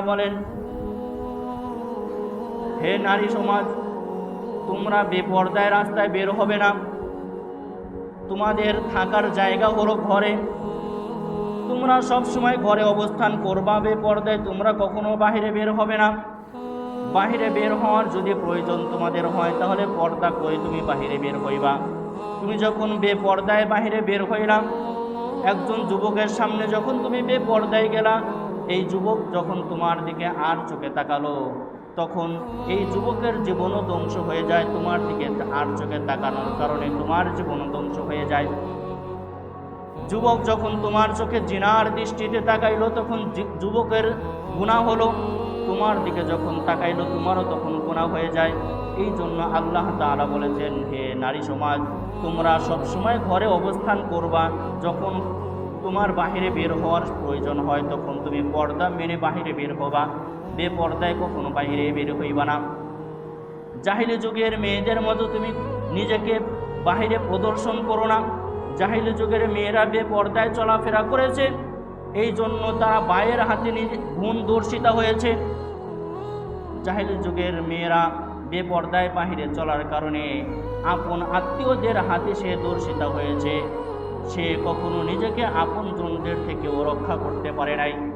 বলেন, হে নারী সমাজ, তোমরা বেপর্দায় রাস্তায় বের হবে না। তোমাদের থাকার জায়গা হলো ঘরে। তোমরা সব সময় ঘরে অবস্থান করবা, বেপর্দায় তোমরা কখনো বাহিরে বের হবে না। বাহিরে বের হওয়ার যদি প্রয়োজন তোমাদের হয়, তাহলে পর্দা করে তুমি বাহিরে বের হইবা। তুমি যখন বেপর্দায় বাহিরে বের হইলা, একজন যুবকের সামনে যখন তুমি বেপর্দায় গেলা, এই যুবক যখন তোমার দিকে আর চোখে তাকালো, তখন এই যুবকের জীবনও ধ্বংস হয়ে যায়। তোমার দিকে আর চোখে তাকানোর কারণে তোমার জীবনও ধ্বংস হয়ে যায়। যুবক যখন তোমার চোখে জিনার দৃষ্টিতে তাকাইলো, তখন যুবকের গুনাহ হলো। তোমার দিকে যখন তাকাইলো, তোমারও তখন গুনাহ হয়ে যায়। এই জন্য আল্লাহ তাআলা বলেছেন, হে নারী সমাজ, তোমরা সব সময় ঘরে অবস্থান করবা। যখন তোমার বাহিরে বের হওয়ার প্রয়োজন হয়, তখন তুমি পর্দা মেনে বাহিরে বের হবা। বেপর্দায় কখনো বাহিরে বের হইবা না। জাহিলি যুগের মেয়েদের মতো তুমি নিজেকে বাহিরে প্রদর্শন করো না। জাহিলি যুগের মেয়েরা বেপর্দায় চলাফেরা করেছে, এই জন্য তারা বায়ের হাতে গুণ দর্শিতা হয়েছে। জাহিলি যুগের মেয়েরা বেপর্দায় বাহিরে চলার কারণে আপন আত্মীয়দের হাতে সে দর্শিতা হয়েছে। সে কখনো নিজেকে আপন জনদের থেকেও রক্ষা করতে পারে নাই।